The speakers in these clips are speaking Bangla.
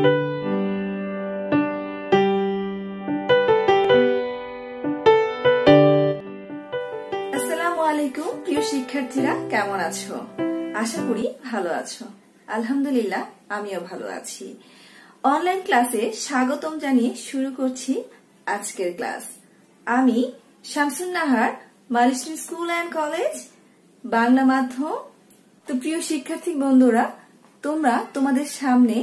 আসসালামু আলাইকুম প্রিয় শিক্ষার্থীরা, কেমন আছো? আশা করি ভালো আছো। আলহামদুলিল্লাহ, আমিও ভালো আছি। অনলাইন ক্লাসে স্বাগতম জানিয়ে শুরু করছি আজকের ক্লাস। আমি Shamsun Nahar, Maliston school and college, Bangla মাধ্যম। তো প্রিয় শিক্ষার্থী বন্ধুরা, তোমরা তোমাদের সামনে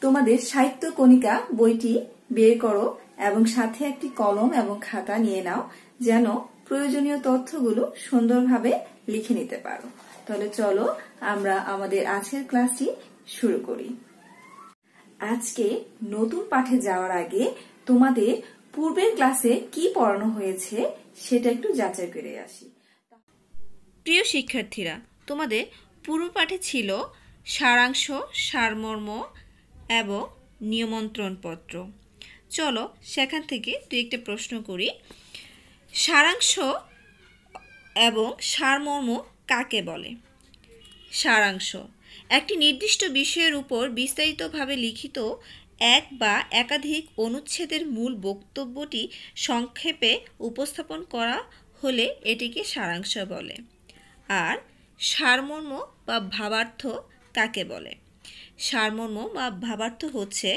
তোমাদের সাহিত্য কণিকা বইটি বের করো এবং সাথে একটি কলম এবং খাতা নিয়ে নাও, যেন প্রয়োজনীয় তথ্যগুলো সুন্দরভাবে লিখে নিতে পারো। তাহলে চলো আমরা আমাদের আজকের ক্লাসটি শুরু করি। আজকে নতুন পাঠে যাওয়ার আগে তোমাদের পূর্বের ক্লাসে কি পড়ানো হয়েছে সেটা একটু যাচাই করে আসি। প্রিয় শিক্ষার্থীরা, তোমাদের পূর্ব পাঠে ছিল সারাংশ, সারমর্ম এবং নিমন্ত্রণপত্র। চলো সেখান থেকে দু একটা প্রশ্ন করি। সারাংশ এবং সারমর্ম কাকে বলে? সারাংশ একটি নির্দিষ্ট বিষয়ের উপর বিস্তারিতভাবে লিখিত এক বা একাধিক অনুচ্ছেদের মূল বক্তব্যটি সংক্ষেপে উপস্থাপন করা হলে এটিকে সারাংশ বলে। আর সারমর্ম বা ভাবার্থ কাকে বলে? সারমর্ম বা ভাবার্থ হচ্ছে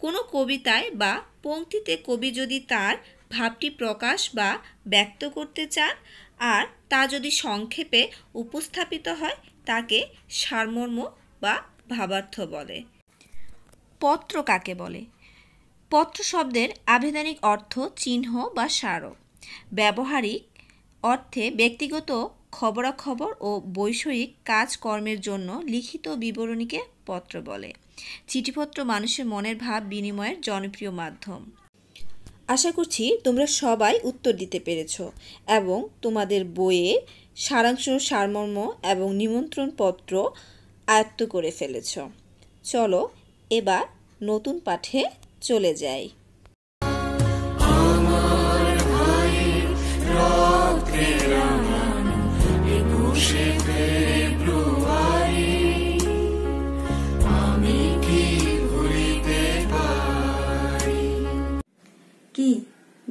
কোনো কবিতায় বা পংক্তিতে কবি যদি তার ভাবটি প্রকাশ বা ব্যক্ত করতে চান আর তা যদি সংক্ষেপে উপস্থাপিত হয় তাকে সারমর্ম বা ভাবার্থ বলে। পত্র কাকে বলে? পত্র শব্দের আভিধানিক অর্থ চিহ্ন বা স্মারক। ব্যবহারিক অর্থে ব্যক্তিগত খবরাখবর ও বৈষয়িক কাজকর্মের জন্য লিখিত বিবরণীকে পত্র বলে। চিঠিপত্র মানুষের মনের ভাব বিনিময়ের জনপ্রিয় মাধ্যম। আশা করছি তোমরা সবাই উত্তর দিতে পেরেছ এবং তোমাদের বইয়ে সারাংশ, সারমর্ম এবং নিমন্ত্রণপত্র আয়ত্ত করে ফেলেছ। চলো এবার নতুন পাঠে চলে যাই। কি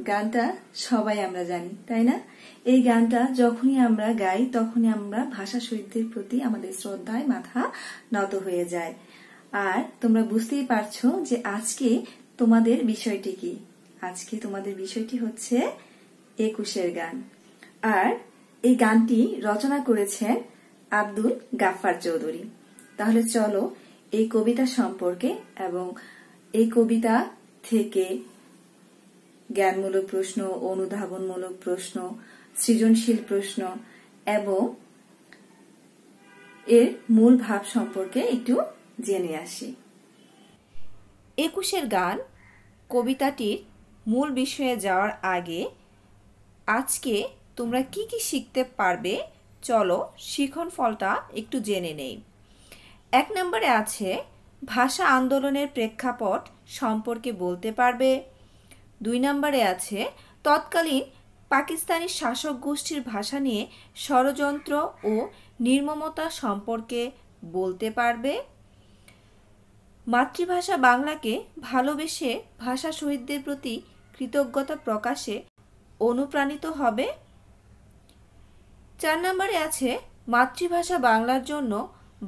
গানটা সবাই আমরা জানি, তাই না? এই গানটা যখনই আমরা গাই তখনই আমরা ভাষা শহীদদের প্রতি আমাদের শ্রদ্ধায় মাথা নত হয়ে যায়। আর তোমরা বুঝতেই পারছো যে আজকে তোমাদের বিষয়টি কি। আজকে তোমাদের বিষয়টি হচ্ছে ২১-এর গান। আর এই গানটি রচনা করেছেন আব্দুল গাফফার চৌধুরী। তাহলে চলো এই কবিতা সম্পর্কে এবং এই কবিতা থেকে জ্ঞানমূলক প্রশ্ন, অনুধাবনমূলক প্রশ্ন, সৃজনশীল প্রশ্ন এবং এর মূল ভাব সম্পর্কে একটু জেনে আসি। ২১-এর গান কবিতাটির মূল বিষয়ে যাওয়ার আগে আজকে তোমরা কি কি শিখতে পারবে চলো শিখন ফলটা একটু জেনে নেই। ১ নম্বরে আছে ভাষা আন্দোলনের প্রেক্ষাপট সম্পর্কে বলতে পারবে। ২ নম্বরে আছে তৎকালীন পাকিস্তানি শাসক গোষ্ঠীর ভাষা নিয়ে ষড়যন্ত্র ও নির্মমতা সম্পর্কে বলতে পারবে। মাতৃভাষা বাংলাকে ভালোবেসে ভাষা শহীদদের প্রতি কৃতজ্ঞতা প্রকাশে অনুপ্রাণিত হবে। ৪ নম্বরে আছে মাতৃভাষা বাংলার জন্য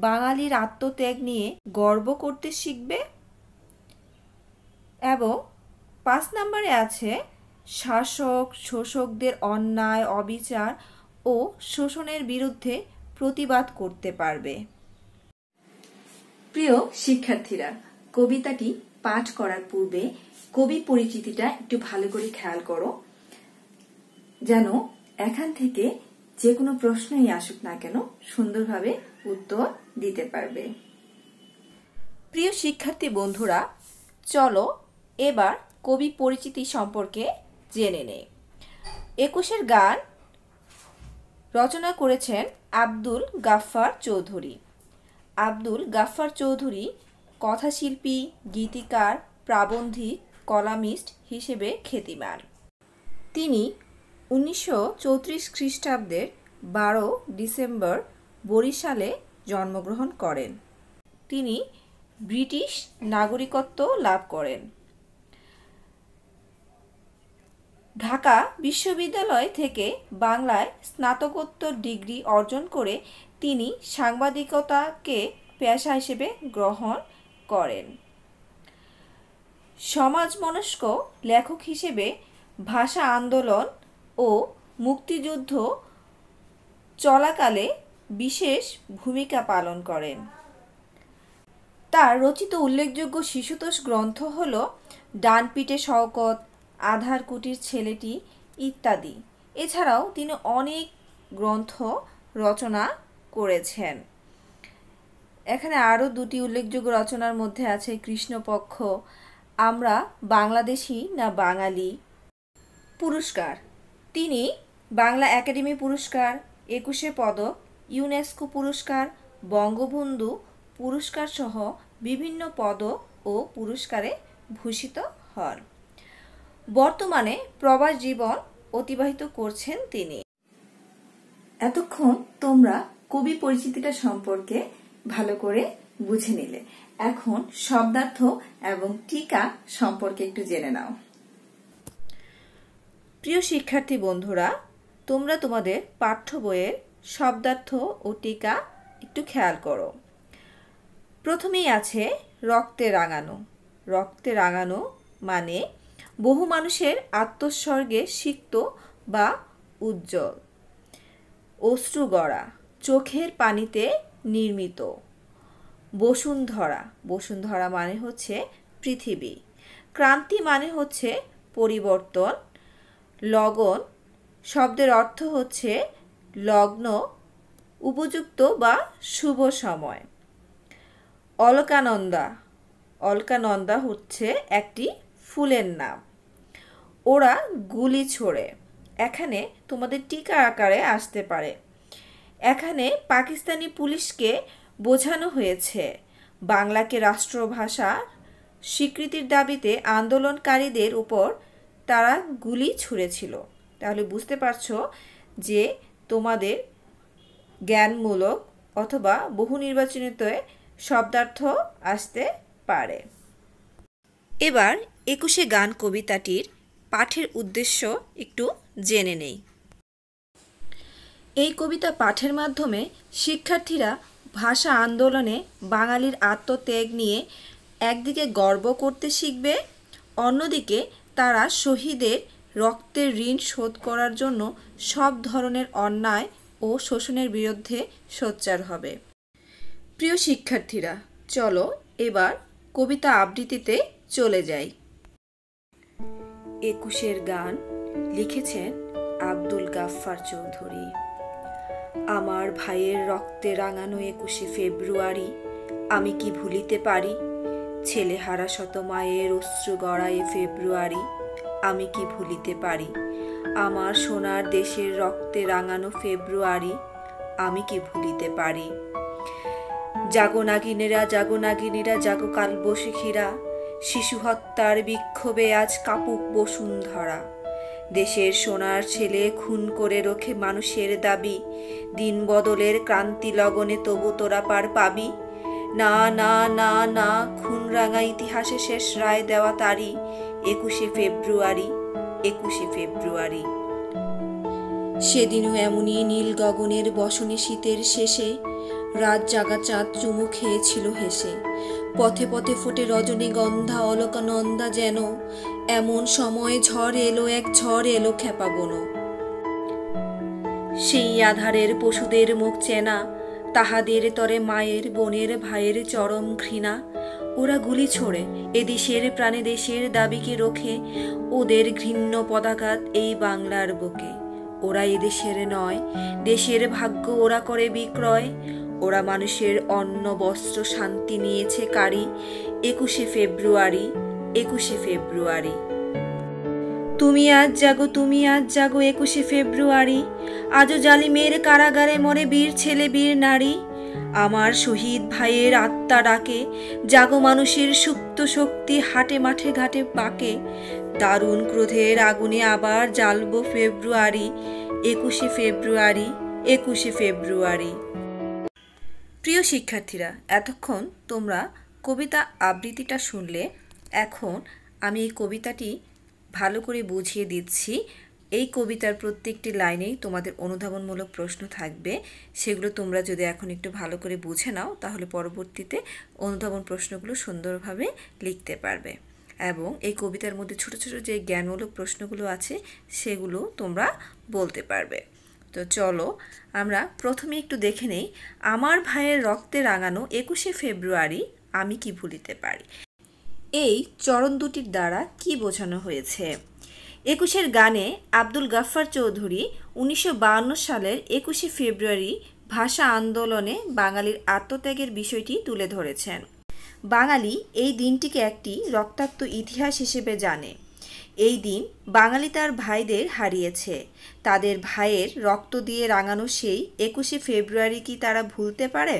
বাঙালির আত্মত্যাগ নিয়ে গর্ব করতে শিখবে। এবং ৫ নম্বরে আছে শাসক শোষকদের অন্যায়, অবিচার ও শোষণের বিরুদ্ধে প্রতিবাদ করতে পারবে। প্রিয় শিক্ষার্থীরা, কবিতাটি পাঠ করার পূর্বে কবি পরিচিতিটা একটু ভালো করে খেয়াল করো, যেন এখান থেকে যে কোনো প্রশ্নই আসুক না কেন সুন্দরভাবে উত্তর দিতে পারবে। প্রিয় শিক্ষার্থী বন্ধুরা, চলো এবার কবি পরিচিতি সম্পর্কে জেনে নেই। ২১-এর গান রচনা করেছেন আব্দুল গাফফার চৌধুরী। আব্দুল গাফফার চৌধুরী কথাশিল্পী, গীতিকার, প্রাবন্ধিক, কলামিস্ট হিসেবে খ্যাতিমান। তিনি ১৯৩৪ খ্রিস্টাব্দের ১২ ডিসেম্বর বরিশালে জন্মগ্রহণ করেন। তিনি ব্রিটিশ নাগরিকত্ব লাভ করেন। ঢাকা বিশ্ববিদ্যালয় থেকে বাংলায় স্নাতকোত্তর ডিগ্রি অর্জন করে তিনি সাংবাদিকতাকে পেশা হিসেবে গ্রহণ করেন। সমাজমনস্ক লেখক হিসেবে ভাষা আন্দোলন ও মুক্তিযুদ্ধ চলাকালে বিশেষ ভূমিকা পালন করেন। তার রচিত উল্লেখযোগ্য শিশুতোষ গ্রন্থ হল ডানপিটে শওকত, আধার কুটির ছেলেটি ইত্যাদি। এছাড়াও তিনি অনেক গ্রন্থ রচনা করেছেন। এখানে আরও দুটি উল্লেখযোগ্য রচনার মধ্যে আছে কৃষ্ণপক্ষ, আমরা বাংলাদেশি না বাঙালি। পুরস্কার: তিনি বাংলা একাডেমি পুরস্কার, 21 পদক, ইউনেস্কো পুরস্কার, বঙ্গবন্ধু পুরস্কার সহ বিভিন্ন পদক ও পুরস্কারে ভূষিত হন। বর্তমানে প্রবাস জীবন অতিবাহিত করছেন তিনি। এতক্ষণ তোমরা কবি পরিচিতিটা সম্পর্কে ভালো করে বুঝে নিলে। এখন শব্দার্থ এবং টিকা সম্পর্কে একটু জেনে নাও। প্রিয় শিক্ষার্থী বন্ধুরা, তোমরা তোমাদের পাঠ্য বইয়ের শব্দার্থ ও টিকা একটু খেয়াল করো। প্রথমেই আছে রক্তে রাঙানো। রক্তে রাঙানো মানে বহু মানুষের আত্মোৎসর্গে সিক্ত বা উজ্জ্বল। অশ্রু গড়া, চোখের পানিতে নির্মিত। বসুন্ধরা, বসুন্ধরা মানে হচ্ছে পৃথিবী। ক্রান্তি মানে হচ্ছে পরিবর্তন। লগন শব্দের অর্থ হচ্ছে লগ্ন, উপযুক্ত বা শুভ সময়। অলকানন্দা, অলকানন্দা হচ্ছে একটি ফুলের নাম। ওরা গুলি ছোড়ে, এখানে তোমাদের টিকা আকারে আসতে পারে। এখানে পাকিস্তানি পুলিশকে বোঝানো হয়েছে বাংলাকে রাষ্ট্রভাষা স্বীকৃতির দাবিতে আন্দোলনকারীদের উপর তারা গুলি ছুঁড়েছিল। তাহলে বুঝতে পারছো যে তোমাদের জ্ঞানমূলক অথবা বহু নির্বাচনীতে শব্দার্থ আসতে পারে। এবার 21 গান কবিতাটির পাঠের উদ্দেশ্য একটু জেনে নেই। এই কবিতা পাঠের মাধ্যমে শিক্ষার্থীরা ভাষা আন্দোলনে বাঙালির আত্মত্যাগ নিয়ে একদিকে গর্ব করতে শিখবে, অন্যদিকে তারা শহীদের রক্তের ঋণ শোধ করার জন্য সব ধরনের অন্যায় ও শোষণের বিরুদ্ধে সোচ্চার হবে। প্রিয় শিক্ষার্থীরা, চলো এবার কবিতা আবৃত্তিতে চলে যাই। 21 গান লিখেছেন আব্দুল গাফফার চৌধুরী। আমার ভাইয়ের রক্তে রাঙানো 21 ফেব্রুয়ারি আমি কি ভুলিতে পারি? ছেলেহারা শত মায়ের অশ্রু গড়ায় ফেব্রুয়ারি আমি কি ভুলিতে পারি? আমার সোনার দেশের রক্তে রাঙানো ফেব্রুয়ারি আমি কি ভুলিতে পারি? জাগো নাগিনেরা, জাগো নাগিনেরা, জাগো কালবৈশাখীরা, শিশু হত্যার বিক্ষোভে আজ কাপুক বসুন্ধরা। দেশের সোনার ছেলে খুন করে রোখে মানুষের দাবি, দিন বদলের ক্রান্তি লগনে তবু তোরা পার পাবি। না না না না, খুন রাঙা ইতিহাসে শেষ রায় দেওয়া তারি 21 ফেব্রুয়ারি, 21 ফেব্রুয়ারি। সেদিনও এমনই নীল গগনের বসনে শীতের শেষে রাত জাগা চাঁদ চুমু খেয়েছিল হেসে। পথে পথে ফোটে রজনীগন্ধা, অলকানন্দা যেন এমন সময় ঝড় এলো, এক ঝড় এলো খেপা বনো। সেই আধারের পশুদের মুখ চেনা, তাহাদের তরে মায়ের বোনের ভাইয়ের চরম ঘৃণা। ওরা গুলি ছোড়ে এদেশের প্রাণে দেশের দাবিকে রোখে, ওদের ঘৃণ্য পদাঘাত এই বাংলার বুকে। ওরা এদেশের নয়, দেশের ভাগ্য ওরা করে বিক্রয়। ওরা মানুষের অন্ন বস্ত্র শান্তি নিয়েছে কারি 21 ফেব্রুয়ারি, 21 ফেব্রুয়ারি। তুমি আজ জাগো, তুমি আজ জাগো 21 ফেব্রুয়ারি, আজও জালিমের কারাগারে মরে বীর ছেলে বীর নারী। আমার শহীদ ভাইয়ের আত্মা ডাকে, জাগো মানুষের সুপ্ত শক্তি হাটে মাঠে ঘাটে পাকে। দারুণ ক্রোধের আগুনে আবার জ্বালবো ফেব্রুয়ারি, 21 ফেব্রুয়ারি, 21 ফেব্রুয়ারি। প্রিয় শিক্ষার্থীরা, এতক্ষণ তোমরা কবিতা আবৃত্তিটা শুনলে এখন আমি এই কবিতাটি ভালো করে বুঝিয়ে দিচ্ছি। এই কবিতার প্রত্যেকটি লাইনেই তোমাদের অনুধাবনমূলক প্রশ্ন থাকবে। সেগুলো তোমরা যদি এখন একটু ভালো করে বুঝে নাও তাহলে পরবর্তীতে অনুধাবন প্রশ্নগুলো সুন্দরভাবে লিখতে পারবে। এবং এই কবিতার মধ্যে ছোট ছোট যে জ্ঞানমূলক প্রশ্নগুলো আছে সেগুলো তোমরা বলতে পারবে। তো চলো আমরা প্রথমে একটু দেখে নেই, আমার ভাইয়ের রক্তে রাঙানো 21শে ফেব্রুয়ারি আমি কি ভুলিতে পারি। এই চরণ দুটির দ্বারা কি বোঝানো হয়েছে? 21-এর গানে আব্দুল গাফফার চৌধুরী 1952 সালের 21শে ফেব্রুয়ারি ভাষা আন্দোলনে বাঙালির আত্মত্যাগের বিষয়টি তুলে ধরেছেন। বাঙালি এই দিনটিকে একটি রক্তাক্ত ইতিহাস হিসেবে জানে। এই দিন বাঙালি তার ভাইদের হারিয়েছে। তাদের ভাইয়ের রক্ত দিয়ে রাঙানো সেই 21শে ফেব্রুয়ারি কি তারা ভুলতে পারে?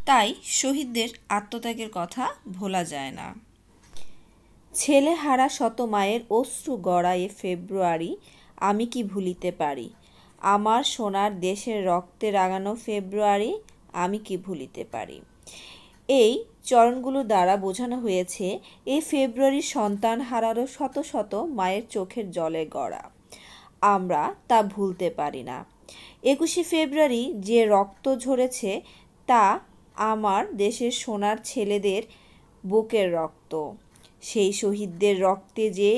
তাই শহীদদের আত্মত্যাগের কথা ভোলা যায় না। ছেলে হারা শত মায়ের অশ্রু গড়ায় ফেব্রুয়ারি আমি কি ভুলিতে পারি। আমার সোনার দেশের রক্তে রাঙানো ফেব্রুয়ারি আমি কি ভুলিতে পারি। এই চরণগুলো দ্বারা বোঝানো হয়েছে এই ফেব্রুয়ারি সন্তান হারারও শত শত মায়ের চোখের জলে গড়া। আমরা তা ভুলতে পারি না। 21শে ফেব্রুয়ারি যে রক্ত ঝরেছে তা আমার দেশের সোনার ছেলেদের বুকের রক্ত। সেই শহীদদের রক্তে যে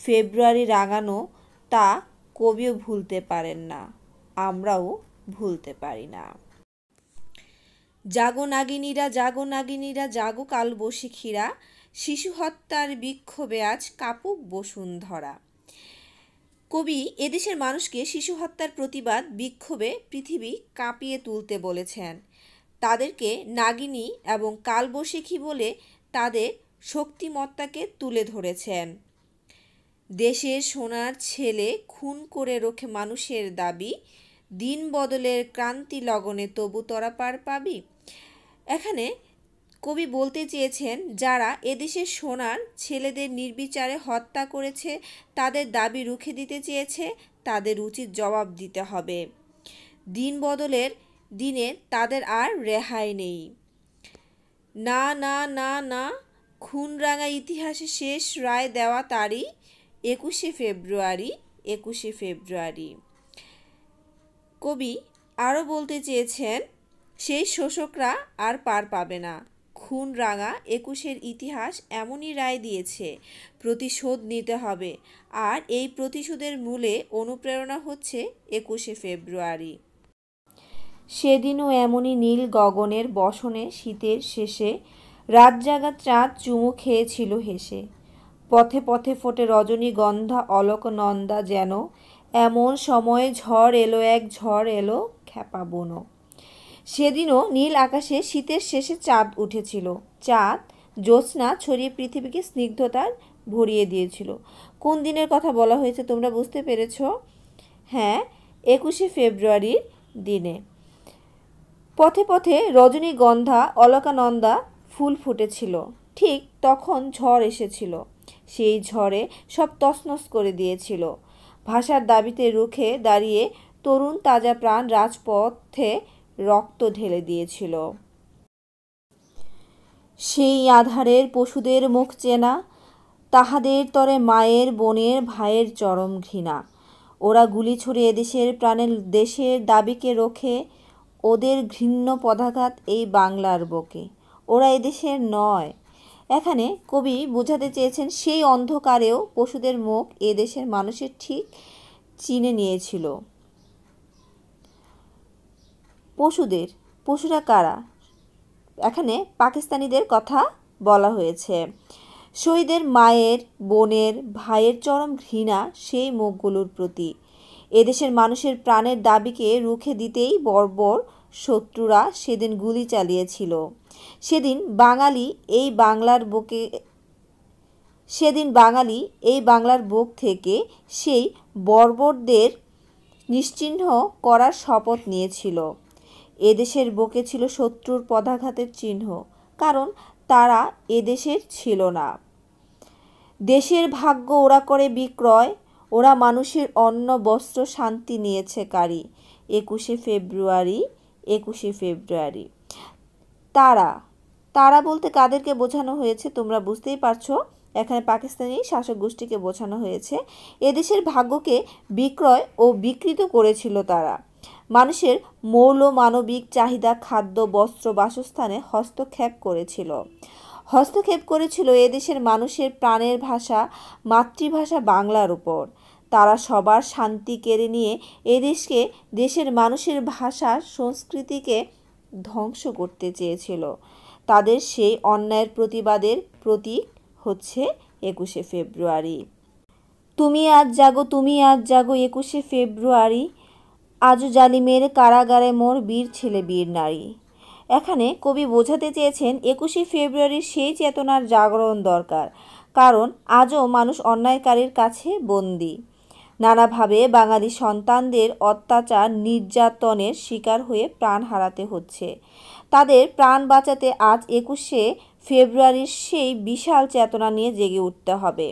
ফেব্রুয়ারি রাঙানো তা কবিও ভুলতে পারেন না, আমরাও ভুলতে পারি না। জাগো নাগিনীরা, জাগো নাগিনীরা, জাগো কালবৈশাখীরা, শিশু হত্যার বিক্ষোভে আজ কাপুক বসুন্ধরা। কবি এদেশের মানুষকে শিশু হত্যার প্রতিবাদ বিক্ষোভে পৃথিবী কাঁপিয়ে তুলতে বলেছেন। তাদেরকে নাগিনী এবং কালবৈশাখী বলে তাদের শক্তিমত্তাকে তুলে ধরেছেন। দেশের সোনার ছেলে খুন করে রোখে মানুষের দাবি, দিন বদলের ক্রান্তি লগনে তবু তোরা পার পাবি। এখানে কবি বলতে চেয়েছেন যারা এদেশের সোনার ছেলেদের নির্বিচারে হত্যা করেছে, তাদের দাবি রুখে দিতে চেয়েছে, তাদের উচিত জবাব দিতে হবে। দিন বদলের দিনে তাদের আর রেহাই নেই। না না না না, খুনরাঙা ইতিহাসে শেষ রায় দেওয়া তারই 21শে ফেব্রুয়ারি, 21শে ফেব্রুয়ারি। কবি আরও বলতে চেয়েছেন সেই শোষকরা আর পার পাবে না। খুনরাঙা 21-এর ইতিহাস এমনই রায় দিয়েছে, প্রতিশোধ নিতে হবে। আর এই প্রতিশোধের মূলে অনুপ্রেরণা হচ্ছে 21শে ফেব্রুয়ারি। সেদিনও এমনই নীল গগনের বসনে শীতের শেষে রাতজাগা চাঁদ চুমু খেয়েছিল হেসে। পথে পথে ফোটে রজনীগন্ধা অলকনন্দা যেন, এমন সময়ে ঝড় এলো, এক ঝড় এলো খ্যাপা বুনো। সেদিনও নীল আকাশে শীতের শেষে চাঁদ উঠেছিল। চাঁদ জ্যোৎস্না ছড়িয়ে পৃথিবীকে স্নিগ্ধতার ভরিয়ে দিয়েছিল। কোন দিনের কথা বলা হয়েছে তোমরা বুঝতে পেরেছ? হ্যাঁ, 21শে ফেব্রুয়ারির দিনে। পথে পথে রজনীগন্ধা অলকানন্দা ফুল ফুটেছিল। ঠিক তখন ঝড় এসেছিল। সেই ঝড়ে সব তছনছ করে দিয়েছিল। ভাষার দাবিতে রুখে দাঁড়িয়ে তরুণ তাজা প্রাণ রাজপথে রক্ত ঢেলে দিয়েছিল। সেই আধারের পশুদের মুখ চেনা, তাহাদের তরে মায়ের বোনের ভাইয়ের চরম ঘৃণা। ওরা গুলি ছুড়ে এদেশের প্রাণের দেশের দাবিকে রোখে, ওদের ঘৃণ্য পদাঘাত এই বাংলার বুকে। ওরা এদেশের নয়। এখানে কবি বোঝাতে চেয়েছেন সেই অন্ধকারেও পশুদের মুখ এদেশের মানুষের ঠিক চিনে নিয়েছিল। পশুরা কারা? এখানে পাকিস্তানিদের কথা বলা হয়েছে। শহীদের মায়ের বোনের ভাইয়ের চরম ঘৃণা সেই মুখগুলোর প্রতি। এদেশের মানুষের প্রাণের দাবিকে রুখে দিতেই বর্বর শত্রুরা সেদিন গুলি চালিয়েছিল। সেদিন বাঙালি এই বাংলার বুক থেকে সেই বর্বরদের নিশ্চিহ্ন করার শপথ নিয়েছিল। এদেশের বুকে ছিল শত্রুর পদাঘাতের চিহ্ন, কারণ তারা এদেশের ছিল না। দেশের ভাগ্য ওরা করে বিক্রয়, ওরা মানুষের অন্ন বস্ত্র শান্তি নিয়েছে কারি। 21শে ফেব্রুয়ারি, 21শে ফেব্রুয়ারি। তারা তারা বলতে কাদেরকে বোঝানো হয়েছে তোমরা বুঝতেই পারছো। এখানে পাকিস্তানি শাসক গোষ্ঠীকে বোঝানো হয়েছে। এদেশের ভাগ্যকে বিক্রয় ও বিকৃত করেছিল তারা। মানুষের মৌল মানবিক চাহিদা, খাদ্য, বস্ত্র, বাসস্থানে হস্তক্ষেপ করেছিল এদেশের মানুষের প্রাণের ভাষা, মাতৃভাষা বাংলার উপর। তারা সবার শান্তি কেড়ে নিয়ে এদেশকে, দেশের মানুষের ভাষা, সংস্কৃতিকে ধ্বংস করতে চেয়েছিল। তাদের সেই অন্যায়ের প্রতিবাদের প্রতীক হচ্ছে 21শে ফেব্রুয়ারি। তুমি আজ জাগো, তুমি আজ জাগো 21শে ফেব্রুয়ারি, আজও জালিমের কারাগারে মোর বীর ছেলে বীর নারী। এখানে কবি বোঝাতে চেয়েছেন 21শে ফেব্রুয়ারির সেই চেতনার জাগরণ দরকার, কারণ আজও মানুষ অন্যায়কারীর কাছে বন্দী। নানাভাবে বাঙালি সন্তানদের অত্যাচার, নির্যাতনের শিকার হয়ে প্রাণ হারাতে হচ্ছে। তাদের প্রাণ বাঁচাতে আজ 21শে ফেব্রুয়ারির সেই বিশাল চেতনা নিয়ে জেগে উঠতে হবে।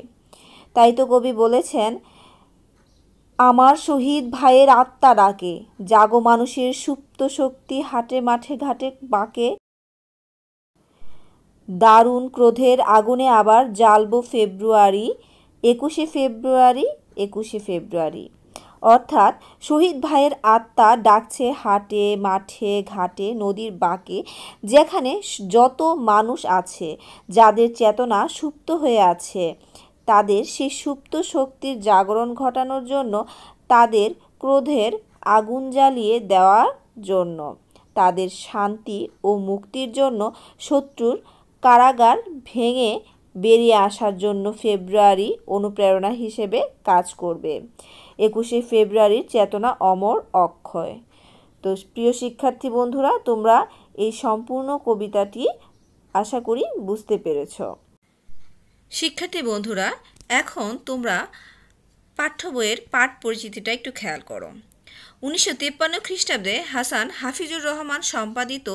তাই তো কবি বলেছেন, আমার শহীদ ভাইয়ের আত্মা ডাকে, জাগো মানুষের সুপ্ত শক্তি, হাটে মাঠে ঘাটে বাঁকে, দারুণ ক্রোধের আগুনে আবার জ্বালবো ফেব্রুয়ারি, 21শে ফেব্রুয়ারি, 21শে ফেব্রুয়ারি। অর্থাৎ শহীদ ভাইয়ের আত্মা ডাকছে হাটে মাঠে ঘাটে নদীর বাঁকে, যেখানে যত মানুষ আছে, যাদের চেতনা সুপ্ত হয়ে আছে, তাদের সেই সুপ্ত শক্তির জাগরণ ঘটানোর জন্য, তাদের ক্রোধের আগুন জ্বালিয়ে দেওয়ার জন্য, তাদের শান্তি ও মুক্তির জন্য, শত্রুর কারাগার ভেঙে বেরিয়ে আসার জন্য ফেব্রুয়ারি অনুপ্রেরণা হিসেবে কাজ করবে। 21শে ফেব্রুয়ারির চেতনা অমর অক্ষয়। তো প্রিয় শিক্ষার্থী বন্ধুরা, তোমরা এই সম্পূর্ণ কবিতাটি আশা করি বুঝতে পেরেছ। শিক্ষার্থী বন্ধুরা, এখন তোমরা পাঠ্য বইয়ের পাঠ পরিচিতিটা একটু খেয়াল করো। 1953 খ্রিস্টাব্দে হাসান হাফিজুর রহমান সম্পাদিত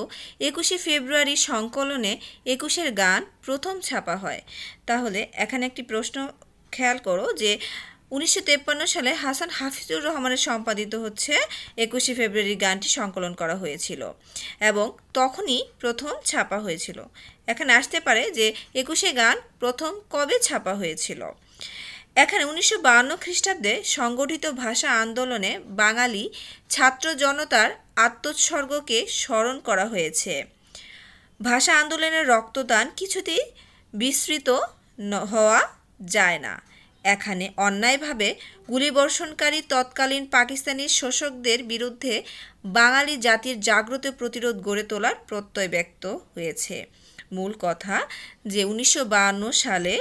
21শে ফেব্রুয়ারি সংকলনে 21-এর গান প্রথম ছাপা হয়। তাহলে এখানে একটি প্রশ্ন খেয়াল করো যে 1953 সালে হাসান হাফিজুর রহমানের সম্পাদিত হচ্ছে 21শে ফেব্রুয়ারি গানটি সংকলন করা হয়েছিল এবং তখনই প্রথম ছাপা হয়েছিল। এখানে আসতে পারে যে 21শে গান প্রথম কবে ছাপা হয়েছিল। এখানে 1952 খ্রিস্টাব্দে সংগঠিত ভাষা আন্দোলনে বাঙালি ছাত্র জনতার আত্মোৎসর্গকে স্মরণ করা হয়েছে। ভাষা আন্দোলনের রক্তদান কিছুতেই বিস্মৃত হওয়া যায় না। এখানে অন্যায়ভাবে গুলিবর্ষণকারী তৎকালীন পাকিস্তানি শোষকদের বিরুদ্ধে বাঙালি জাতির জাগ্রত প্রতিরোধ গড়ে তোলার প্রত্যয় ব্যক্ত হয়েছে। মূল কথা যে 1952 সালে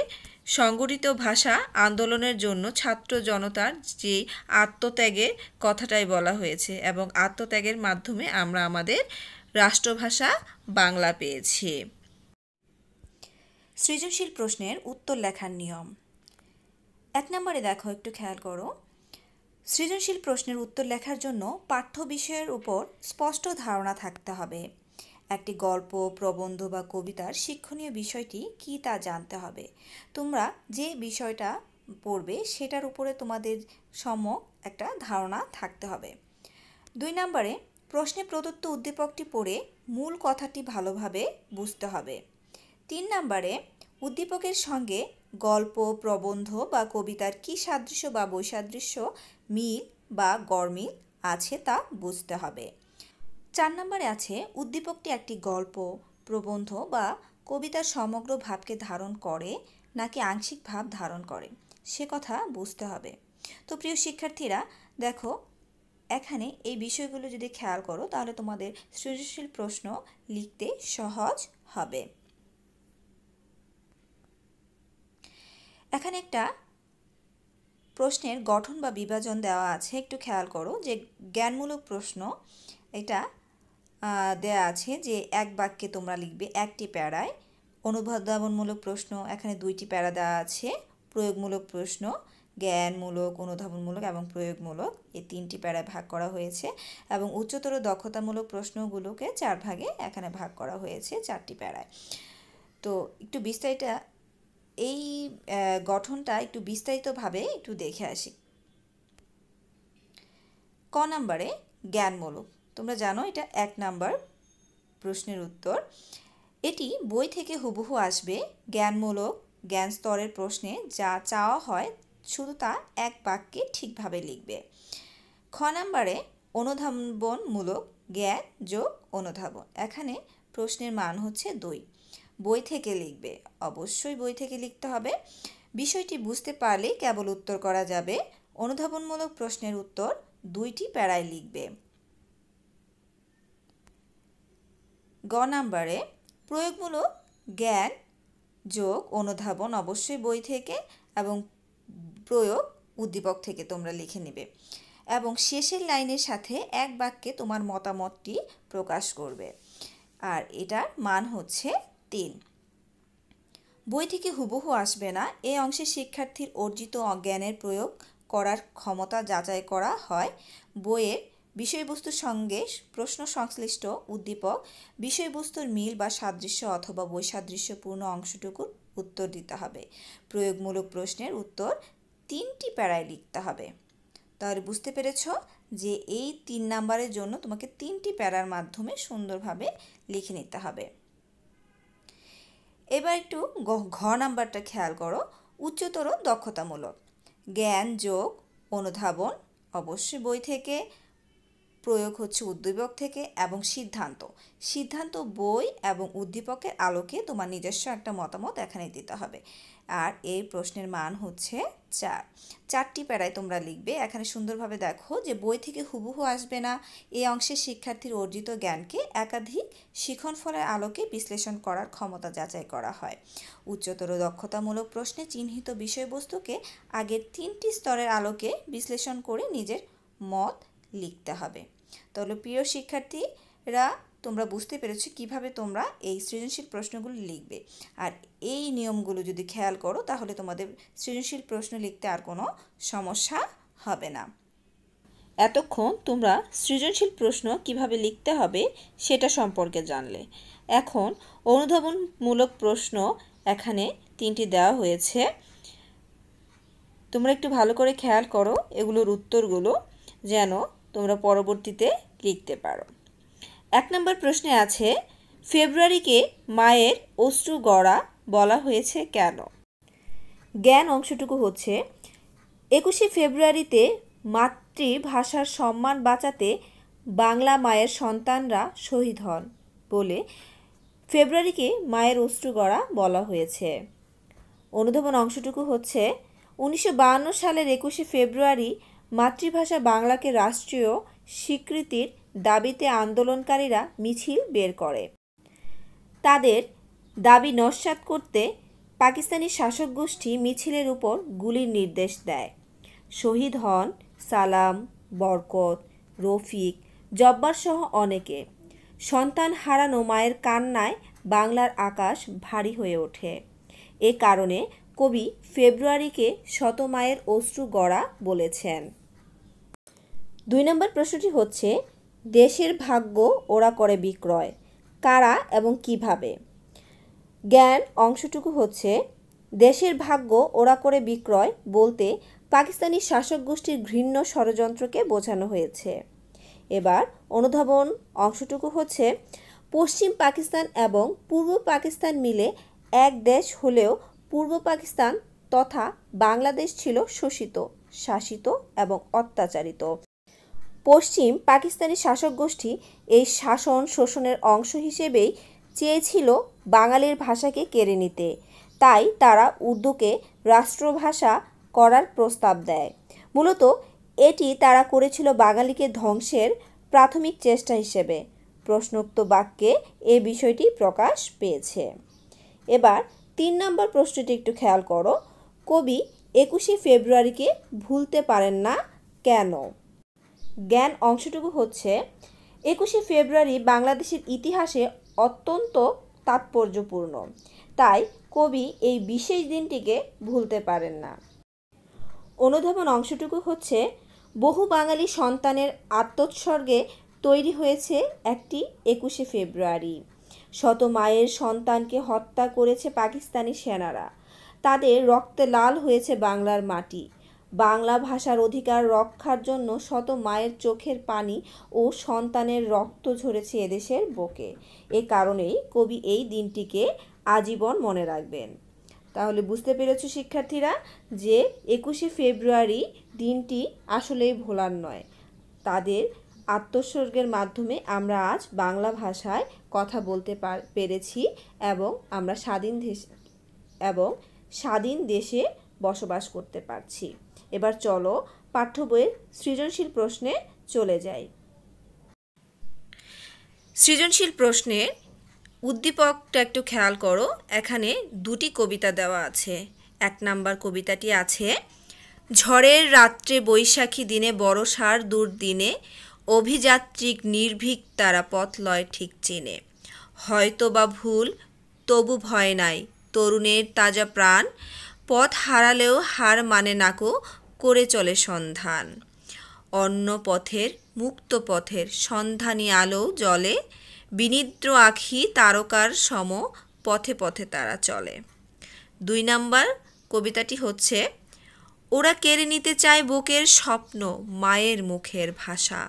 সংগঠিত ভাষা আন্দোলনের জন্য ছাত্র জনতার যে আত্মত্যাগের কথাটাই বলা হয়েছে এবং আত্মত্যাগের মাধ্যমে আমরা আমাদের রাষ্ট্রভাষা বাংলা পেয়েছি। সৃজনশীল প্রশ্নের উত্তর লেখার নিয়ম। 1 নম্বরে দেখো, একটু খেয়াল করো। সৃজনশীল প্রশ্নের উত্তর লেখার জন্য পাঠ্য বিষয়ের উপর স্পষ্ট ধারণা থাকতে হবে। একটি গল্প, প্রবন্ধ বা কবিতার শিক্ষণীয় বিষয়টি কী তা জানতে হবে। তোমরা যে বিষয়টা পড়বে সেটার উপরে তোমাদের সম্যক একটা ধারণা থাকতে হবে। 2 নম্বরে প্রশ্নে প্রদত্ত উদ্দীপকটি পড়ে মূল কথাটি ভালোভাবে বুঝতে হবে। 3 নম্বরে উদ্দীপকের সঙ্গে গল্প, প্রবন্ধ বা কবিতার কী সাদৃশ্য বা বৈসাদৃশ্য, মিল বা গরমিল আছে তা বুঝতে হবে। 4 নম্বরে আছে উদ্দীপকটি একটি গল্প, প্রবন্ধ বা কবিতার সমগ্র ভাবকে ধারণ করে নাকি আংশিক ভাব ধারণ করে, সে কথা বুঝতে হবে। তো প্রিয় শিক্ষার্থীরা, দেখো এখানে এই বিষয়গুলো যদি খেয়াল করো তাহলে তোমাদের সৃজনশীল প্রশ্ন লিখতে সহজ হবে। এখানে একটা প্রশ্নের গঠন বা বিভাজন দেওয়া আছে, একটু খেয়াল করো যে জ্ঞানমূলক প্রশ্ন এটা দেয়া আছে যে এক বাক্যে তোমরা লিখবে একটি প্যারায়। অনুধাবনমূলক প্রশ্ন এখানে 2টি প্যারা দেওয়া আছে। প্রয়োগমূলক প্রশ্ন জ্ঞানমূলক, অনুধাবনমূলক এবং প্রয়োগমূলক এই 3টি প্যারায় ভাগ করা হয়েছে এবং উচ্চতর দক্ষতামূলক প্রশ্নগুলোকে 4 ভাগে এখানে ভাগ করা হয়েছে 4টি প্যারায়। তো একটু বিস্তারিত এই গঠনটা একটু বিস্তারিতভাবে একটু দেখে আসি। ক নম্বরে জ্ঞানমূলক, তোমরা জানো এটা 1 নম্বর প্রশ্নের উত্তর। এটি বই থেকে হুবহু আসবে। জ্ঞানমূলক জ্ঞান স্তরের প্রশ্নে যা চাওয়া হয় শুধু তা এক বাক্যে ঠিকভাবে লিখবে। খ নাম্বারে অনুধাবনমূলক জ্ঞান যোগ অনুধাবন। এখানে প্রশ্নের মান হচ্ছে 2। বই থেকে লিখবে, অবশ্যই বই থেকে লিখতে হবে। বিষয়টি বুঝতে পারলে কেবল উত্তর করা যাবে। অনুধাবনমূলক প্রশ্নের উত্তর 2টি প্যারায় লিখবে। গ নাম্বারে প্রয়োগমূলক জ্ঞান যোগ অনুধাবন, অবশ্যই বই থেকে এবং প্রয়োগ উদ্দীপক থেকে তোমরা লিখে নেবে এবং শেষের লাইনের সাথে এক বাক্যে তোমার মতামতটি প্রকাশ করবে। আর এটার মান হচ্ছে 3। বই থেকে হুবহু আসবে না। এই অংশে শিক্ষার্থীর অর্জিত জ্ঞানের প্রয়োগ করার ক্ষমতা যাচাই করা হয়। বইয়ের বিষয়বস্তুর সঙ্গে প্রশ্ন সংশ্লিষ্ট উদ্দীপক বিষয়বস্তুর মিল বা সাদৃশ্য অথবা বৈসাদৃশ্যপূর্ণ অংশটুকুর উত্তর দিতে হবে। প্রয়োগমূলক প্রশ্নের উত্তর 3টি প্যারায় লিখতে হবে। তাহলে বুঝতে পেরেছ যে এই 3 নাম্বারের জন্য তোমাকে 3টি প্যারার মাধ্যমে সুন্দরভাবে লিখে নিতে হবে। এবার একটু ঘ নাম্বারটা খেয়াল করো। উচ্চতর দক্ষতামূলক জ্ঞান যোগ অনুধাবন, অবশ্যই বই থেকে, প্রয়োগ হচ্ছে উদ্দীপক থেকে এবং সিদ্ধান্ত বই এবং উদ্দীপকের আলোকে তোমার নিজস্ব একটা মতামত এখানে দিতে হবে। আর এই প্রশ্নের মান হচ্ছে 4টি প্যারায় তোমরা লিখবে। এখানে সুন্দরভাবে দেখো যে বই থেকে হুবহু আসবে না। এই অংশে শিক্ষার্থীর অর্জিত জ্ঞানকে একাধিক শিক্ষণফলের আলোকে বিশ্লেষণ করার ক্ষমতা যাচাই করা হয়। উচ্চতর দক্ষতামূলক প্রশ্নে চিহ্নিত বিষয়বস্তুকে আগের 3টি স্তরের আলোকে বিশ্লেষণ করে নিজের মত লিখতে হবে। তাহলে প্রিয় শিক্ষার্থীরা, তোমরা বুঝতে পেরেছো কিভাবে তোমরা এই সৃজনশীল প্রশ্নগুলো লিখবে। আর এই নিয়মগুলো যদি খেয়াল করো তাহলে তোমাদের সৃজনশীল প্রশ্ন লিখতে আর কোনো সমস্যা হবে না। এতক্ষণ তোমরা সৃজনশীল প্রশ্ন কিভাবে লিখতে হবে সেটা সম্পর্কে জানলে। এখন অনুধাবনমূলক প্রশ্ন এখানে 3টি দেওয়া হয়েছে। তোমরা একটু ভালো করে খেয়াল করো এগুলোর উত্তরগুলো, যেন তোমরা পরবর্তীতে লিখতে পারো। 1 নম্বর প্রশ্নে আছে, ফেব্রুয়ারিকে মায়ের অশ্রু গড়া বলা হয়েছে কেন? জ্ঞান অংশটুকু হচ্ছে, 21শে ফেব্রুয়ারিতে মাতৃভাষার সম্মান বাঁচাতে বাংলা মায়ের সন্তানরা শহীদ হন বলে ফেব্রুয়ারিকে মায়ের অশ্রু গড়া বলা হয়েছে। অনুধাবন অংশটুকু হচ্ছে, 1952 সালের 21শে ফেব্রুয়ারি মাতৃভাষা বাংলাকে রাষ্ট্রীয় স্বীকৃতির দাবিতে আন্দোলনকারীরা মিছিল বের করে। তাদের দাবি নস্যাৎ করতে পাকিস্তানি শাসক গোষ্ঠী মিছিলের উপর গুলির নির্দেশ দেয়। শহীদ হন সালাম, বরকত, রফিক, জব্বার সহ অনেকে। সন্তান হারানো মায়ের কান্নায় বাংলার আকাশ ভারী হয়ে ওঠে। এ কারণে কবি ফেব্রুয়ারিকে শত মায়ের অশ্রু গড়া বলেছেন। 2 নম্বর প্রশ্নটি হচ্ছে, দেশের ভাগ্য ওরা করে বিক্রয়, কারা এবং কিভাবে? জ্ঞান অংশটুকু হচ্ছে, দেশের ভাগ্য ওরা করে বিক্রয় বলতে পাকিস্তানি শাসক গোষ্ঠীর ঘৃণ্য ষড়যন্ত্রকে বোঝানো হয়েছে। এবার অনুধাবন অংশটুকু হচ্ছে, পশ্চিম পাকিস্তান এবং পূর্ব পাকিস্তান মিলে এক দেশ হলেও পূর্ব পাকিস্তান তথা বাংলাদেশ ছিল শোষিত, শাসিত এবং অত্যাচারিত। পশ্চিম পাকিস্তানি শাসক গোষ্ঠী এই শাসন শোষণের অংশ হিসেবেই চেয়েছিল বাঙালির ভাষাকে কেড়ে নিতে। তাই তারা উর্দুকে রাষ্ট্রভাষা করার প্রস্তাব দেয়। মূলত এটি তারা করেছিল বাঙালিকে ধ্বংসের প্রাথমিক চেষ্টা হিসেবে। প্রশ্নোক্ত বাক্যে এ বিষয়টি প্রকাশ পেয়েছে। এবার 3 নম্বর প্রশ্নটি একটু খেয়াল করো। কবি 21শে ফেব্রুয়ারিকে ভুলতে পারেন না কেন? জ্ঞান অংশটুকু হচ্ছে, 21শে ফেব্রুয়ারি বাংলাদেশের ইতিহাসে অত্যন্ত তাৎপর্যপূর্ণ, তাই কবি এই বিশেষ দিনটিকে ভুলতে পারেন না। অনুধাবন অংশটুকু হচ্ছে, বহু বাঙালি সন্তানের আত্মোৎসর্গে তৈরি হয়েছে একটি 21শে ফেব্রুয়ারি। শত মায়ের সন্তানকে হত্যা করেছে পাকিস্তানি সেনারা। তাদের রক্তে লাল হয়েছে বাংলার মাটি। বাংলা ভাষার অধিকার রক্ষার জন্য শত মায়ের চোখের পানি ও সন্তানের রক্ত ঝরেছে এদেশের বুকে। এ কারণেই কবি এই দিনটিকে আজীবন মনে রাখবেন। তাহলে বুঝতে পেরেছো শিক্ষার্থীরা যে 21শে ফেব্রুয়ারি দিনটি আসলেই ভোলার নয়। তাদের আত্মোৎসর্গের মাধ্যমে আমরা আজ বাংলা ভাষায় কথা বলতে পেরেছি এবং আমরা স্বাধীন দেশে বসবাস করতে পারছি। এবার চলো পাঠ্য বইয়ের সৃজনশীল প্রশ্নে চলে যাই। সৃজনশীল প্রশ্নের উদ্দীপকটা একটু খেয়াল করো। এখানে দুটি কবিতা দেওয়া আছে। 1 নাম্বার কবিতাটি আছে, ঝড়ের রাত্রে বৈশাখী দিনে বর্ষার দুর্দিনে অভিযাত্রিক নির্ভীক তারা পথ লয় ঠিক চিনে। হয়তো বা ভুল তবু ভয় নাই তরুণের তাজা প্রাণ, পথ হারালেও হার মানে নাকো করে চলে সন্ধান। অন্য পথের মুক্ত পথের সন্ধানী আলো জলে, বিনিদ্র আখি তারকার সম পথে পথে তারা চলে। 2 নাম্বার কবিতাটি হচ্ছে, ওরা কেড়ে নিতে চায় বুকের স্বপ্ন মায়ের মুখের ভাষা,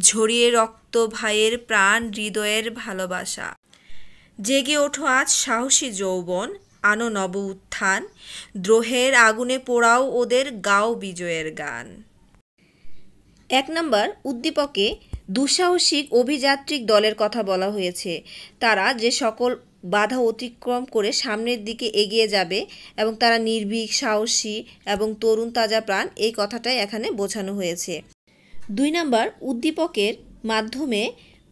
ঝরিয়ে রক্ত ভাইয়ের প্রাণ হৃদয়ের ভালোবাসা। জেগে ওঠো আজ সাহসী যৌবন, আনো নব উত্থান, দ্রোহের আগুনে পোড়াও ওদের গাও বিজয়ের গান। 1 নাম্বার উদ্দীপকে দুঃসাহসিক অভিযাত্রিক দলের কথা বলা হয়েছে। তারা যে সকল বাধা অতিক্রম করে সামনের দিকে এগিয়ে যাবে এবং তারা নির্ভীক, সাহসী এবং তরুণ তাজা প্রাণ, এই কথাটাই এখানে বোঝানো হয়েছে। 2 নাম্বার উদ্দীপকের মাধ্যমে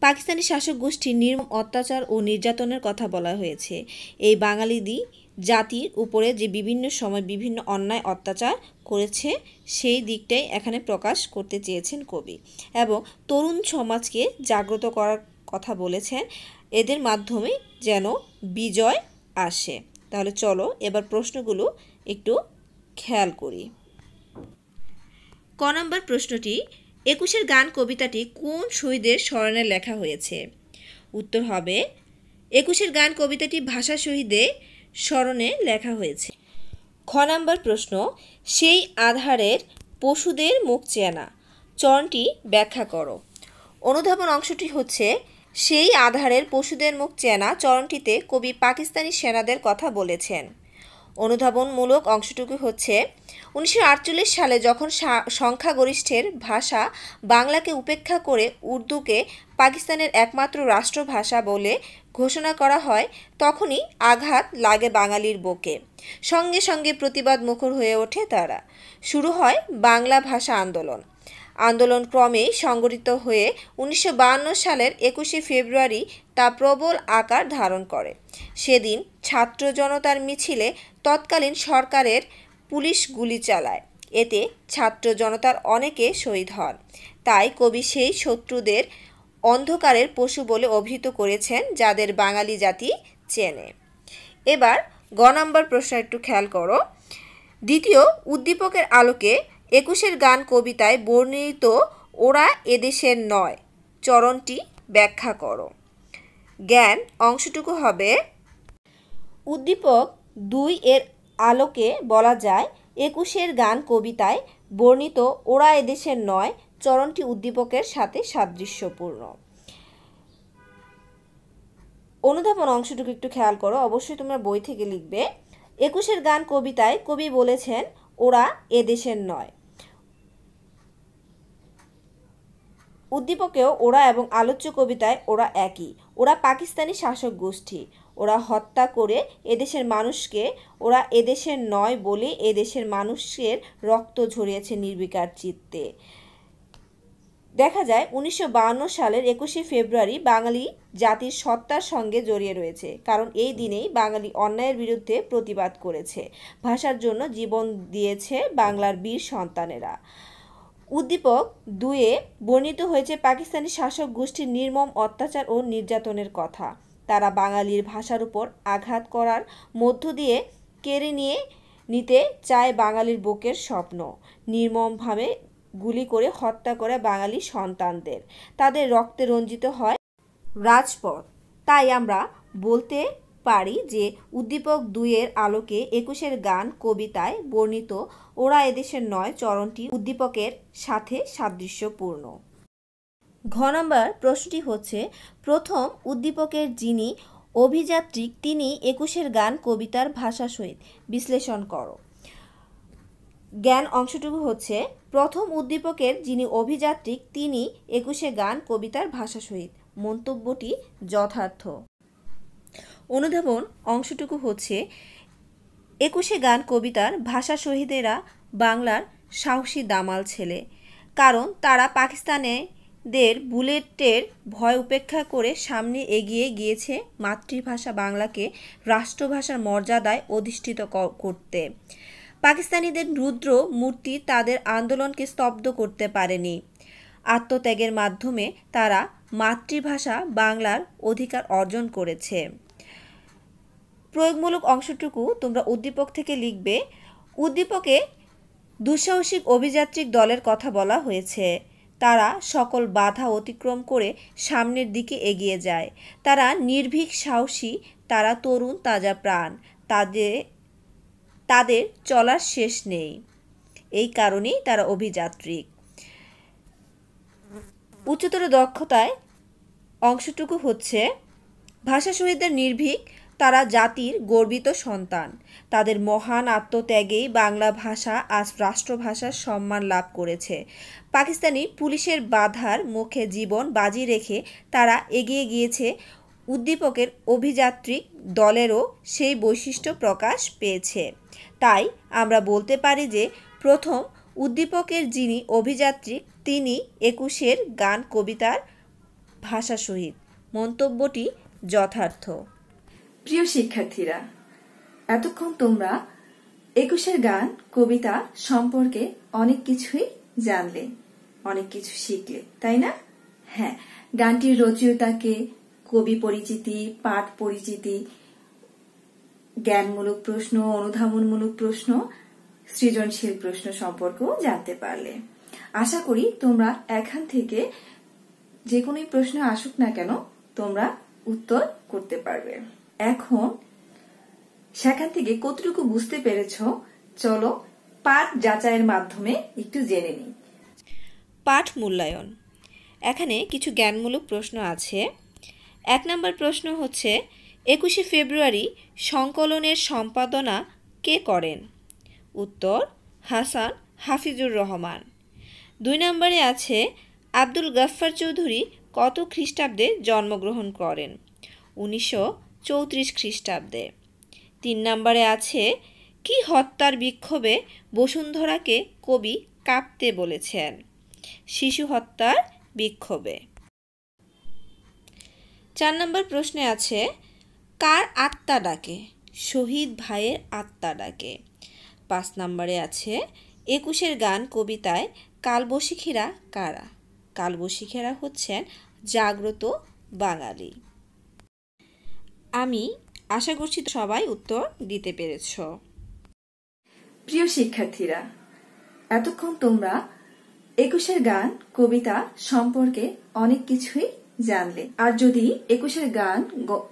পাকিস্তানি শাসক গোষ্ঠীর নির্মম অত্যাচার ও নির্যাতনের কথা বলা হয়েছে। এই বাঙালি জাতির উপরে যে বিভিন্ন সময় বিভিন্ন অন্যায় অত্যাচার করেছে সেই দিকটাই এখানে প্রকাশ করতে চেয়েছেন কবি এবং তরুণ সমাজকে জাগ্রত করার কথা বলেছেন, এদের মাধ্যমে যেন বিজয় আসে। তাহলে চলো এবার প্রশ্নগুলো একটু খেয়াল করি। ক নম্বর প্রশ্নটি, 21-এর গান কবিতাটি কোন শহীদের স্মরণে লেখা হয়েছে? উত্তর হবে 21-এর গান কবিতাটি ভাষা শহীদের স্মরণে লেখা হয়েছে। খ নম্বর প্রশ্ন, সেই আধারের পশুদের মুখ চেনা, চরণটি ব্যাখ্যা করো। অনুধাবন অংশটি হচ্ছে, সেই আধারের পশুদের মুখ চেনা চরণটিতে কবি পাকিস্তানি সেনাদের কথা বলেছেন। অনুধাবনমূলক অংশটুকু হচ্ছে, 1948 সালে যখন সংখ্যাগরিষ্ঠের ভাষা বাংলাকে উপেক্ষা করে উর্দুকে পাকিস্তানের একমাত্র রাষ্ট্রভাষা বলে ঘোষণা করা হয়, তখনই আঘাত লাগে বাঙালির বুকে। সঙ্গে সঙ্গে প্রতিবাদ মুখর হয়ে ওঠে তারা। শুরু হয় বাংলা ভাষা আন্দোলন। আন্দোলন ক্রমেই সংগঠিত হয়ে 1952 সালের 21শে ফেব্রুয়ারি তা প্রবল আকার ধারণ করে। সেদিন ছাত্র জনতার মিছিলে তৎকালীন সরকারের পুলিশ গুলি চালায়। এতে ছাত্র জনতার অনেকে শহীদ হন। তাই কবি সেই শত্রুদের অন্ধকারের পশু বলে অভিহিত করেছেন, যাদের বাঙালি জাতি চেনে। এবার গ নম্বর প্রশ্ন একটু খেয়াল করো। দ্বিতীয় উদ্দীপকের আলোকে 21-এর গান কবিতায় বর্ণিত ওরা এদেশের নয় চরণটি ব্যাখ্যা করো। জ্ঞান অংশটুকু হবে, উদ্দীপক 2 এর আলোকে বলা যায় 21-এর গান কবিতায় বর্ণিত ওরা এদেশের নয় চরণটি উদ্দীপকের সাথে সাদৃশ্যপূর্ণ। অনুধাবন অংশটুকু একটু খেয়াল করো, অবশ্যই তোমরা বই থেকে লিখবে। 21-এর গান কবিতায় কবি বলেছেন ওরা এদেশের নয়। উদ্দীপকেও ওরা এবং আলোচ্য কবিতায় ওরা একই। ওরা পাকিস্তানি শাসক গোষ্ঠী। ওরা হত্যা করে এদেশের মানুষকে, ওরা এদেশের নয় বলে এদেশের মানুষের রক্ত ঝরিয়েছে নির্বিকার চিত্তে। দেখা যায় 1952 সালের 21শে ফেব্রুয়ারি বাঙালি জাতির সত্তার সঙ্গে জড়িয়ে রয়েছে, কারণ এই দিনেই বাঙালি অন্যায়ের বিরুদ্ধে প্রতিবাদ করেছে, ভাষার জন্য জীবন দিয়েছে বাংলার বীর সন্তানেরা। উদ্দীপক 2-এ বর্ণিত হয়েছে পাকিস্তানি শাসক গোষ্ঠীর নির্মম অত্যাচার ও নির্যাতনের কথা। তারা বাঙালির ভাষার উপর আঘাত করার মধ্য দিয়ে কেড়ে নিতে চায় বাঙালির বুকের স্বপ্ন। নির্মমভাবে গুলি করে হত্যা করে বাঙালি সন্তানদের। তাদের রক্তে রঞ্জিত হয় রাজপথ। তাই আমরা বলতে পারি যে উদ্দীপক 2-এর আলোকে 21-এর গান কবিতায় বর্ণিত ওরা এদেশের নয় চরণটি উদ্দীপকের সাথে সাদৃশ্যপূর্ণ। ঘ নম্বর প্রশ্নটি হচ্ছে, প্রথম উদ্দীপকের যিনি অভিযাত্রী তিনি 21-এর গান কবিতার ভাষা সহিত বিশ্লেষণ করো। জ্ঞান অংশটুকু হচ্ছে, প্রথম উদ্দীপকের যিনি অভিযাত্রী তিনি 21-এ গান কবিতার ভাষা সহিত। মন্তব্যটি যথার্থ। অনুধাবন অংশটুকু হচ্ছে, 21-এ গান কবিতার ভাষা শহীদেরা বাংলার সাহসী দামাল ছেলে, কারণ তারা পাকিস্তানিদের বুলেটের ভয় উপেক্ষা করে সামনে এগিয়ে গিয়েছে মাতৃভাষা বাংলাকে রাষ্ট্রভাষার মর্যাদায় অধিষ্ঠিত করতে। পাকিস্তানিদের রুদ্র মূর্তি তাদের আন্দোলনকে স্তব্ধ করতে পারেনি। আত্মত্যাগের মাধ্যমে তারা মাতৃভাষা বাংলার অধিকার অর্জন করেছে। প্রয়োগমূলক অংশটুকু তোমরা উদ্দীপক থেকে লিখবে। উদ্দীপকে দুঃসাহসিক অভিযাত্রিক দলের কথা বলা হয়েছে। তারা সকল বাধা অতিক্রম করে সামনের দিকে এগিয়ে যায়। তারা নির্ভীক সাহসী, তারা তরুণ তাজা প্রাণ, তাদের চলার শেষ নেই, এই কারণেই তারা অভিযাত্রিক। উচ্চতর দক্ষতায় অংশটুকু হচ্ছে, ভাষা শহীদদের নির্ভীক, তারা জাতির গর্বিত সন্তান। তাদের মহান আত্মত্যাগেই বাংলা ভাষা আজ রাষ্ট্রভাষার সম্মান লাভ করেছে। পাকিস্তানি পুলিশের বাধার মুখে জীবন বাজি রেখে তারা এগিয়ে গিয়েছে। উদ্দীপকের অভিযাত্রিক দলেরও সেই বৈশিষ্ট্য প্রকাশ পেয়েছে। তাই আমরা বলতে পারি যে প্রথম উদ্দীপকের যিনি অভিযাত্রিক তিনি 21-এর গান কবিতার ভাষা সহিত। মন্তব্যটি যথার্থ। প্রিয় শিক্ষার্থীরা, এতক্ষণ তোমরা 21-এর গান কবিতা সম্পর্কে অনেক কিছুই জানলে, অনেক কিছু শিখলে, তাই না? হ্যাঁ, গানটির রচয়িতাকে, কবি পরিচিতি, পাঠ পরিচিতি, জ্ঞানমূলক প্রশ্ন, অনুধাবনমূলক প্রশ্ন, সৃজনশীল প্রশ্ন সম্পর্কেও জানতে পারলে। আশা করি তোমরা এখান থেকে যে কোনো প্রশ্ন আসুক না কেন তোমরা উত্তর করতে পারবে। এখন সেখান থেকে কতটুকু বুঝতে পেরেছ চলো পাঠ যাচাইয়ের মাধ্যমে একটু জেনে নিই। পাঠ মূল্যায়ন। এখানে কিছু জ্ঞানমূলক প্রশ্ন আছে। 1 নম্বর প্রশ্ন হচ্ছে, 21শে ফেব্রুয়ারি সংকলনের সম্পাদনা কে করেন? উত্তর, হাসান হাফিজুর রহমান। 2 নম্বরে আছে, আব্দুল গাফফার চৌধুরী কত খ্রিস্টাব্দে জন্মগ্রহণ করেন? 1934 খ্রিস্টাব্দে। 3 নম্বরে আছে, কি হত্যার বিক্ষোভে বসুন্ধরাকে কবি কাঁপতে বলেছেন? শিশু হত্যার বিক্ষোভে। 4 নম্বর প্রশ্নে আছে, কার আত্মা ডাকে? শহীদ ভাইয়ের আত্মা ডাকে। 5 নম্বরে আছে, 21-এর গান কবিতায় কালবশিখীরা কারা? কালবশিখীরা হচ্ছেন জাগ্রত বাঙালি। আমি আশা করছি সবাই উত্তর দিতে পেরেছ। প্রিয় শিক্ষার্থীরা, এতক্ষণ তোমরা 21-এর গান কবিতা সম্পর্কে অনেক কিছুই জানলে। আর যদি 21-এর গান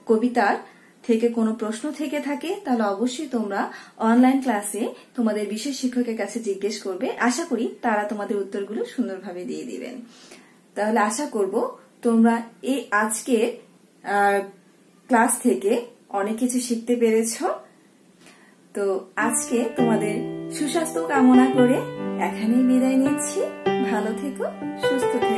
কবিতার থেকে কোনো প্রশ্ন থেকে থাকে তাহলে অবশ্যই তোমরা অনলাইন ক্লাসে তোমাদের বিশেষ শিক্ষকের কাছে জিজ্ঞেস করবে। আশা করি তারা তোমাদের উত্তরগুলো সুন্দরভাবে দিয়ে দিবেন। তাহলে আশা করব তোমরা এই আজকের ক্লাস থেকে অনেক কিছু শিখতে পেরেছ। তো আজকে তোমাদের সুস্বাস্থ্য কামনা করে এখানেই বিদায় নিচ্ছি। ভালো থেকো, সুস্থ থেকো।